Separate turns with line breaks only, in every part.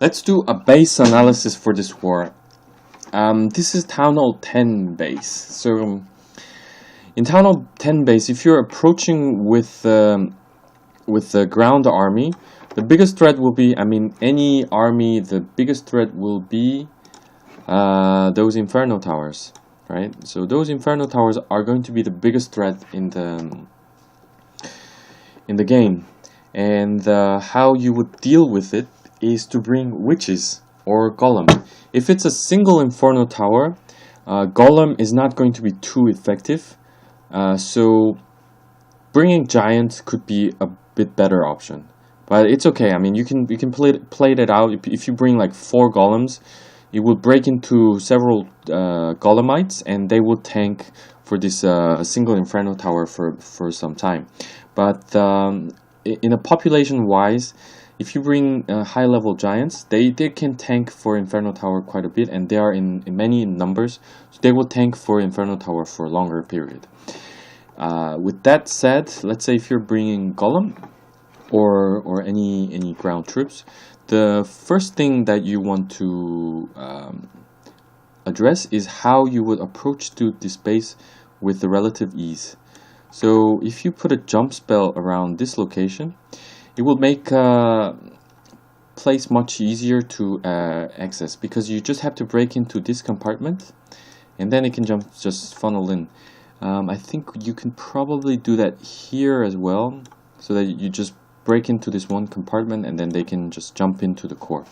Let's do a base analysis for this war. This is Town Hall 10 base. So in Town Hall 10 base, if you're approaching with the ground army, the biggest threat will be, any army, the biggest threat will be those Inferno Towers, right? So those Inferno Towers are going to be the biggest threat in the game. And how you would deal with it is to bring witches or golem. If it's a single Inferno Tower, golem is not going to be too effective. So bringing giants could be a bit better option, but it's okay. You can play it out. If you bring like 4 golems, it will break into several golemites, and they will tank for this single Inferno Tower for some time. But in a population wise, if you bring high level giants, they can tank for Inferno Tower quite a bit, and they are in many numbers, so they will tank for Inferno Tower for a longer period. With that said, let's say if you're bringing golem or any ground troops, the first thing that you want to address is how you would approach to this base with the relative ease. So if you put a jump spell around this location, it will make place much easier to access, because you just have to break into this compartment and then it can just funnel in. I think you can probably do that here as well, so that you just break into this one compartment and then they can just jump into the core.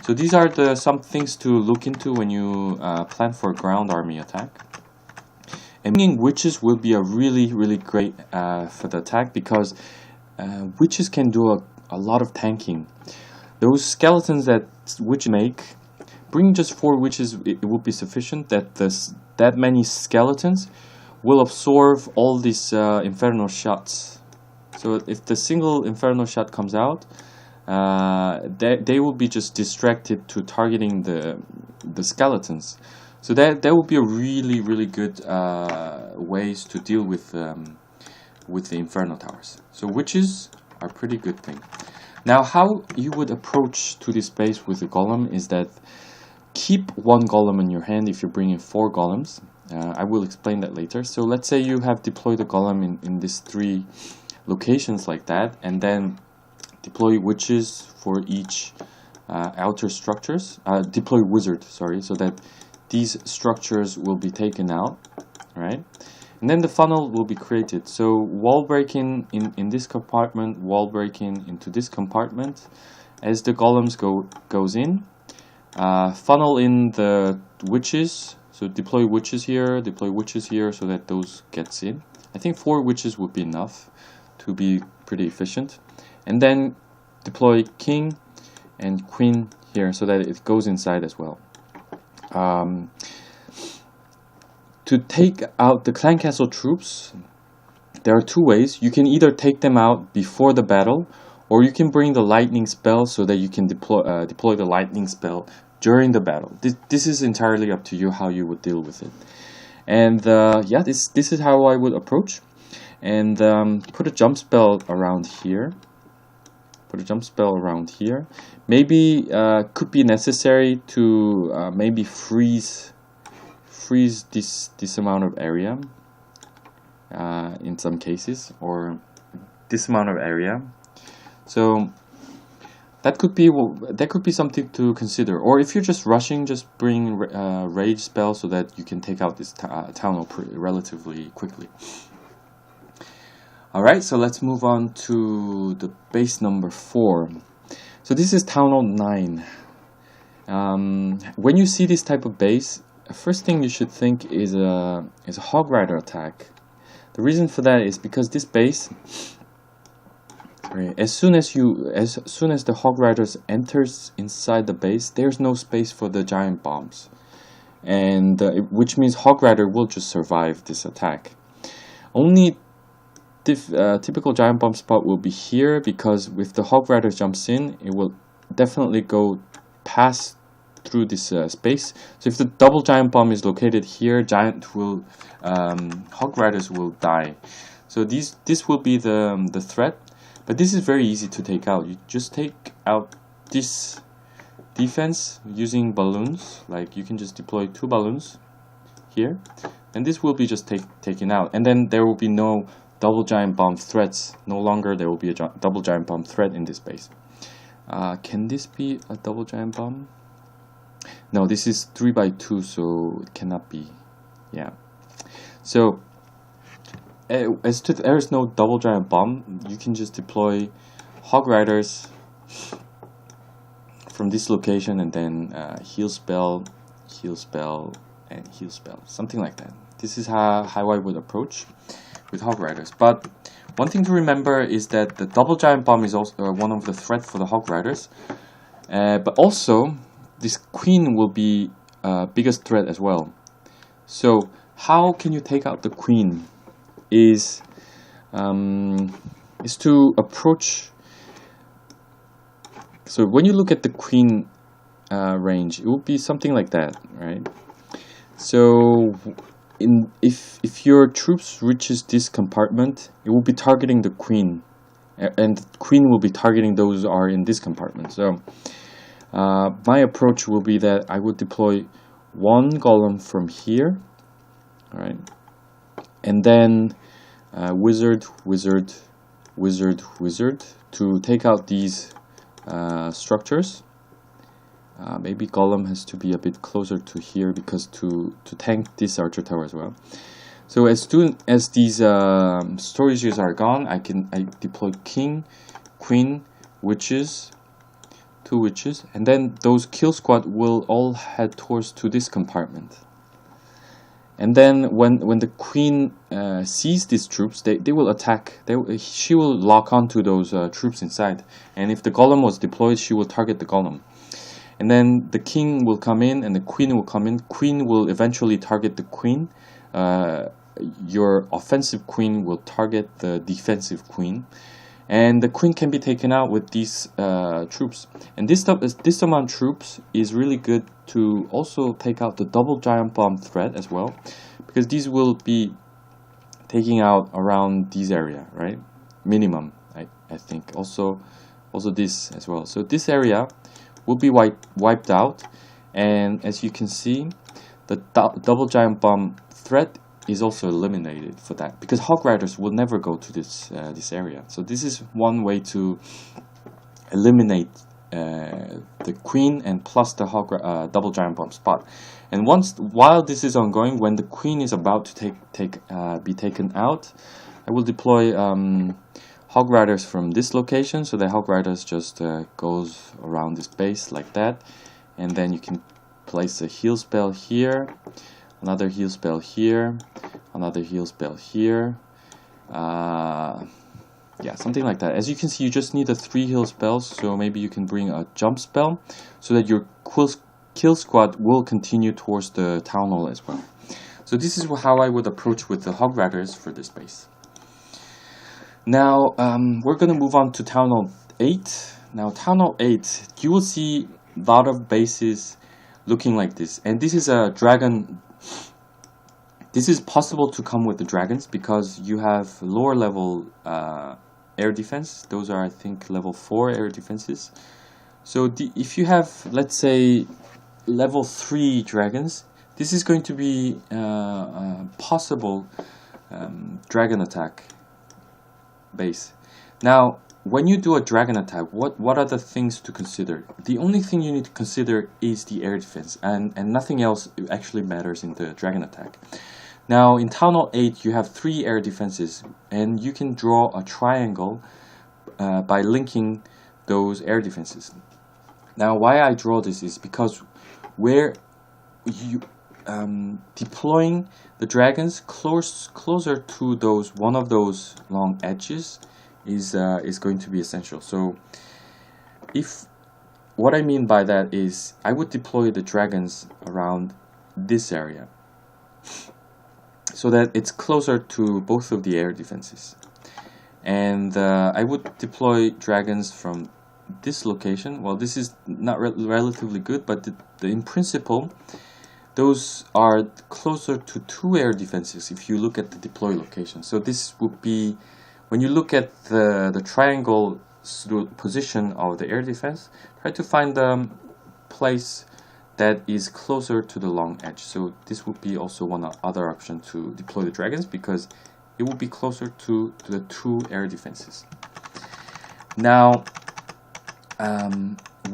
So these are some things to look into when you plan for a ground army attack. And bringing witches will be a really great for the attack, because witches can do a lot of tanking. Those skeletons that witches make, bringing just 4 witches, it will be sufficient. That many skeletons will absorb all these inferno shots. So if the single inferno shot comes out, they will be just distracted to targeting the skeletons. So that will be a really good ways to deal with the Inferno Towers. So witches are pretty good thing. Now how you would approach to this base with the golem is that keep 1 golem in your hand if you're bringing 4 golems. I will explain that later. So let's say you have deployed a golem in these 3 locations like that, and then deploy witches for each outer structures. Deploy wizard, sorry, so that these structures will be taken out, right? And then the funnel will be created. So wall breaking in this compartment, wall breaking into this compartment. As the golems goes in, funnel in the witches. So deploy witches here, so that those gets in. I think 4 witches would be enough to be pretty efficient. And then deploy king and queen here, so that it goes inside as well. To take out the clan castle troops, there are 2 ways. You can either take them out before the battle, or you can bring the lightning spell so that you can deploy the lightning spell during the battle. This is entirely up to you how you would deal with it. And yeah, this is how I would approach. And put a jump spell around here. Maybe could be necessary to maybe freeze this amount of area in some cases, or this amount of area. So that could be something to consider. Or if you're just rushing, just bring rage spell so that you can take out this town hall relatively quickly. Alright, so let's move on to the base number 4. So this is Town Hall 9. When you see this type of base, first thing you should think is a Hog Rider attack. The reason for that is because this base, as soon as the Hog Riders enters inside the base, there's no space for the giant bombs, and which means Hog Rider will just survive this attack. Only typical giant bomb spot will be here, because if the Hog Rider jumps in, it will definitely go past through this space. So if the double giant bomb is located here, Hog Riders will die. So this will be the threat, but this is very easy to take out. You just take out this defense using balloons. Like you can just deploy 2 balloons here, and this will be just taken out, and then there will be no double giant bomb threats. No longer there will be a double giant bomb threat in this base. Can this be a double giant bomb? No, this is 3x2, so it cannot be. Yeah. So as to there is no double giant bomb, you can just deploy Hog Riders from this location, and then heal spell, and heal spell, something like that. This is how I would approach with Hog Riders. But one thing to remember is that the double giant bomb is also one of the threats for the Hog Riders, but also this queen will be biggest threat as well. So how can you take out the queen is to approach. So when you look at the queen range, it will be something like that, right? So if your troops reaches this compartment, it will be targeting the queen, and the queen will be targeting those who are in this compartment. So my approach will be that I would deploy 1 golem from here, all right, and then wizard to take out these structures. Maybe golem has to be a bit closer to here because to tank this archer tower as well. So as soon as these storages are gone, I deploy king, queen, witches, 2 witches, and then those kill squad will all head towards to this compartment. And then when the queen sees these troops, they will attack. She will lock onto those troops inside. And if the golem was deployed, she will target the golem. And then the king will come in, and the queen will come in. Queen will eventually target the queen. Your offensive queen will target the defensive queen. And the queen can be taken out with these troops. And this amount of troops is really good to also take out the double giant bomb threat as well, because these will be taking out around this area, right? Minimum, I think. Also this as well. So this area will be wiped out, and as you can see, the double giant bomb threat is also eliminated for that, because Hog Riders will never go to this area. So this is one way to eliminate the queen and plus the double giant bomb spot. And while this is ongoing, when the queen is about to be taken out, I will deploy Hog Riders from this location. So the Hog Riders just goes around this base like that, and then you can place a heal spell here, another heal spell here, another heal spell here. Yeah, something like that. As you can see, you just need the 3 heal spells, so maybe you can bring a jump spell so that your kill squad will continue towards the town hall as well. So this is how I would approach with the Hog Riders for this base. Now we're going to move on to Town Hall 8. Now Town Hall 8, you will see a lot of bases looking like this, and this is a dragon. This is possible to come with the dragons because you have lower level air defense. Those are, I think, level 4 air defenses. So if you have, let's say, level 3 dragons, this is going to be possible dragon attack base. Now, when you do a dragon attack, what are the things to consider? The only thing you need to consider is the air defense, and nothing else actually matters in the dragon attack. Now, in Town Hall 8, you have 3 air defenses, and you can draw a triangle by linking those air defenses. Now, why I draw this is because where you deploying the dragons closer to one of those long edges is going to be essential. So, what I mean by that is I would deploy the dragons around this area, so that it's closer to both of the air defenses. And I would deploy dragons from this location. Well, this is not relatively good, but in principle, those are closer to 2 air defenses if you look at the deploy location. So this would be, when you look at the triangle position of the air defense, try to find the place that is closer to the long edge. So this would be also one other option to deploy the dragons, because it will be closer to the two air defenses. Now,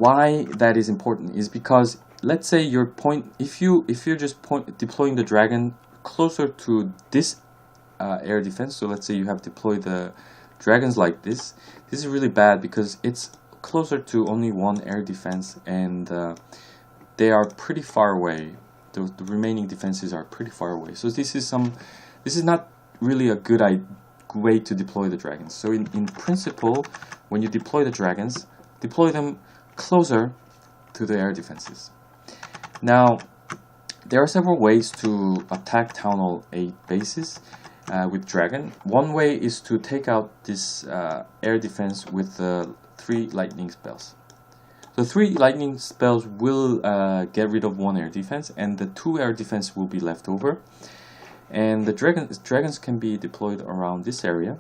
why that is important is because, let's say your point, if you're just deploying the dragon closer to this air defense, so let's say you have deployed the dragons like this is really bad because it's closer to only one air defense, and they are pretty far away. The remaining defenses are pretty far away. So this is not really a good way to deploy the dragons. So in principle, when you deploy the dragons, deploy them closer to the air defenses. Now, there are several ways to attack Town Hall 8 bases with dragon. One way is to take out this air defense with the 3 lightning spells. The 3 lightning spells will get rid of 1 air defense, and the 2 air defense will be left over. And the dragons can be deployed around this area.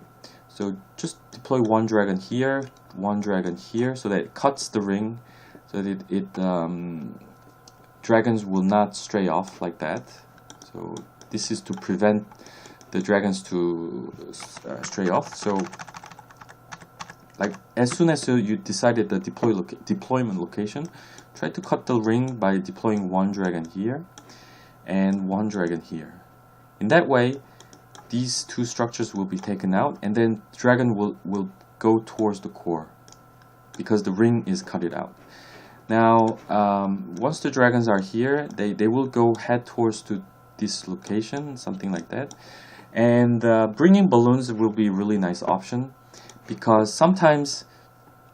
So just deploy 1 dragon here, 1 dragon here, so that it cuts the ring, so that dragons will not stray off like that. So this is to prevent the dragons to stray off. So, like, as soon as you decided the deployment location, try to cut the ring by deploying 1 dragon here and 1 dragon here. In that way, these 2 structures will be taken out, and then the dragon will go towards the core because the ring is cut it out. Now, once the dragons are here, they will go head towards to this location, something like that. And bringing balloons will be a really nice option, because sometimes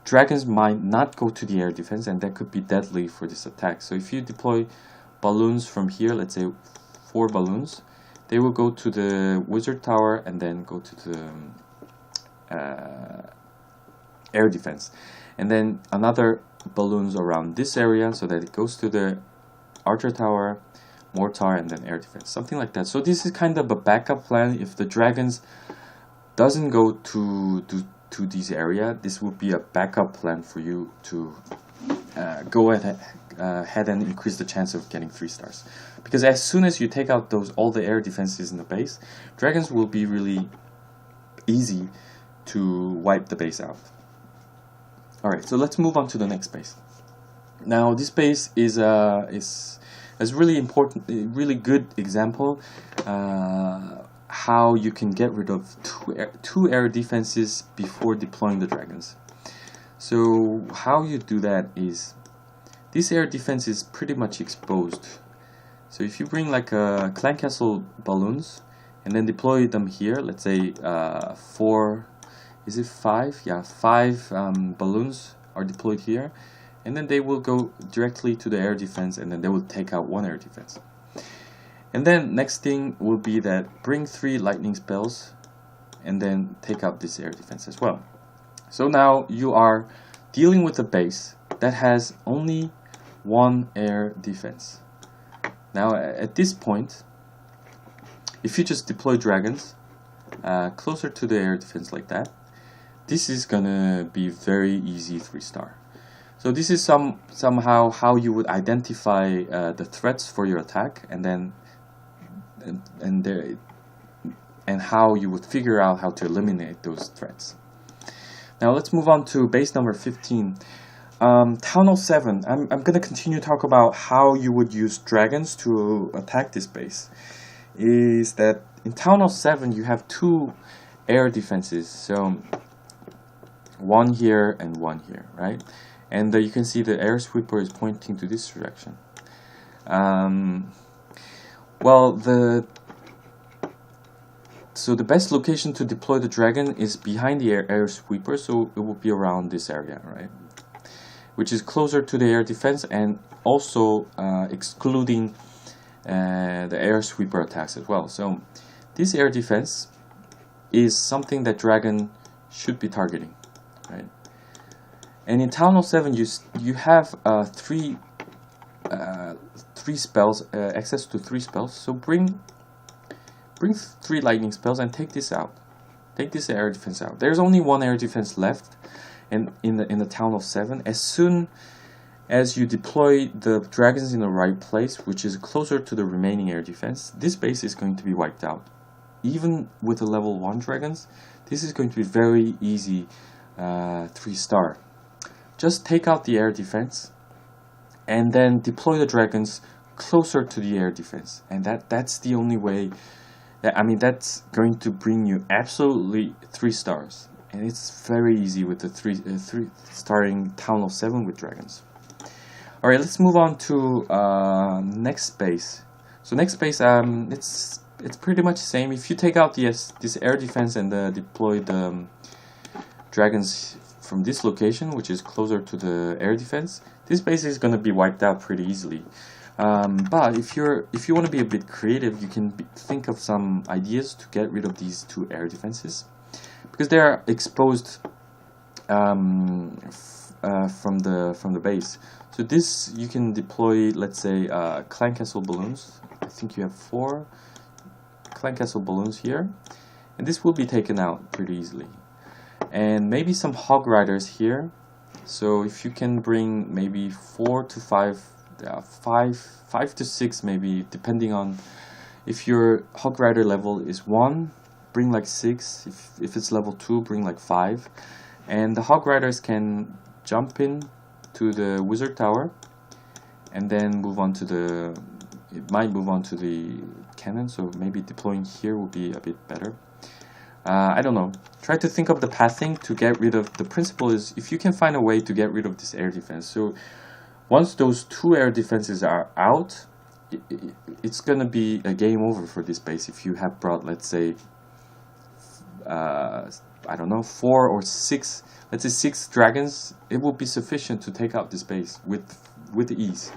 dragons might not go to the air defense, and that could be deadly for this attack. So if you deploy balloons from here, let's say 4 balloons, they will go to the wizard tower and then go to the air defense. And then another balloons around this area, so that it goes to the archer tower, mortar, and then air defense, something like that. So this is kind of a backup plan. If the dragons doesn't go to this area, this would be a backup plan for you to go ahead and increase the chance of getting 3 stars. Because as soon as you take out all the air defenses in the base, dragons will be really easy to wipe the base out. Alright, so let's move on to the next base. Now, this base is really important, a really good example how you can get rid of 2 air defenses before deploying the dragons. So how you do that is, this air defense is pretty much exposed. So if you bring like a clan castle balloons and then deploy them here, let's say 4, is it 5? Yeah, 5 balloons are deployed here, and then they will go directly to the air defense, and then they will take out 1 air defense. And then next thing will be that bring 3 lightning spells and then take out this air defense as well. So now you are dealing with a base that has only 1 air defense. Now at this point, if you just deploy dragons closer to the air defense like that, this is gonna be very easy 3-star. So this is somehow how you would identify the threats for your attack, and then and how you would figure out how to eliminate those threats. Now let's move on to base number 15. Town Hall 7. I'm going to continue to talk about how you would use dragons to attack this base. Is that in Town Hall 7 you have 2 air defenses. So 1 here and 1 here, right? And you can see the air sweeper is pointing to this direction. So the best location to deploy the dragon is behind the air sweeper, so it will be around this area, right? Which is closer to the air defense, and also excluding the air sweeper attacks as well. So this air defense is something that dragon should be targeting, right? And in Town Hall 7, you have 3 spells, access to 3 spells. So bring 3 lightning spells and take this out. Take this air defense out. There's only 1 air defense left, and in the Town Hall 7. As soon as you deploy the dragons in the right place, which is closer to the remaining air defense, this base is going to be wiped out. Even with the level 1 dragons, this is going to be very easy 3-star. Just take out the air defense and then deploy the dragons closer to the air defense, and that's the only way. That's going to bring you absolutely 3 stars, and it's very easy with the 3 starting Town of 7 with dragons. All right, let's move on to next base. So next base, it's pretty much the same. If you take out this air defense and deploy the dragons from this location, which is closer to the air defense, this base is going to be wiped out pretty easily. But if you want to be a bit creative, you can think of some ideas to get rid of these 2 air defenses, because they are exposed from the base. So this, you can deploy, let's say, clan castle balloons. I think you have 4 clan castle balloons here, and this will be taken out pretty easily. And maybe some hog riders here. So if you can bring maybe 4 to 5, 5 to 6 maybe, depending on if your hog rider level is 1, bring like 6. If it's level 2, bring like 5. And the hog riders can jump in to the wizard tower and then move on to it might move on to the cannon, so maybe deploying here will be a bit better. I don't know. Try to think of the pathing to get rid of. The principle is, if you can find a way to get rid of this air defense. So once those 2 air defenses are out, it's gonna be a game over for this base. If you have brought, let's say, I don't know, 4 or 6, let's say 6 dragons, it will be sufficient to take out this base with ease.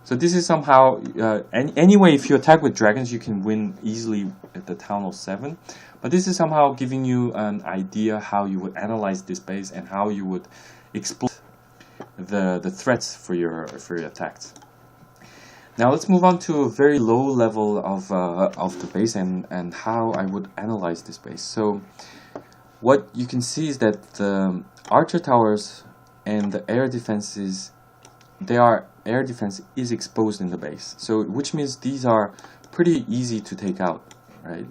So this is somehow, anyway, if you attack with dragons, you can win easily at the Town of 7. But this is somehow giving you an idea how you would analyze this base and how you would exploit the threats for your attacks. Now let's move on to a very low level of the base and how I would analyze this base. So what you can see is that the archer towers and the air defenses, air defense is exposed in the base. So which means these are pretty easy to take out, right?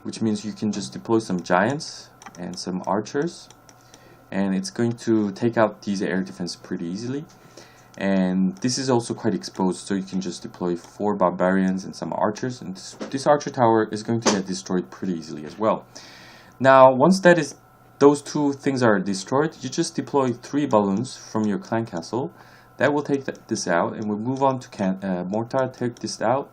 Which means you can just deploy some giants and some archers, and it's going to take out these air defense pretty easily. And this is also quite exposed, so you can just deploy 4 barbarians and some archers, and this archer tower is going to get destroyed pretty easily as well. Now once those 2 things are destroyed, you just deploy 3 balloons from your clan castle. That will take this out, and we'll move on to mortar, take this out,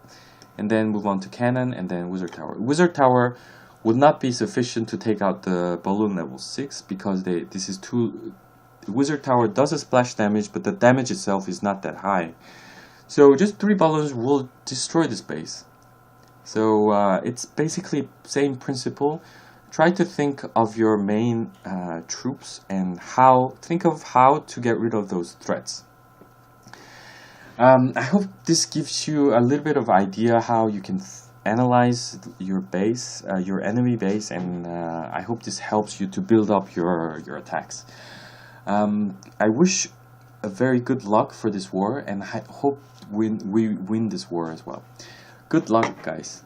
and then move on to cannon, and then wizard tower. Wizard tower would not be sufficient to take out the balloon level 6, because this is too. The wizard tower does a splash damage, but the damage itself is not that high. So just 3 balloons will destroy this base. So it's basically same principle. Try to think of your main troops and think of how to get rid of those threats. I hope this gives you a little bit of idea how you can analyze your base, your enemy base, and I hope this helps you to build up your attacks. I wish a very good luck for this war, and I hope we win this war as well. Good luck, guys.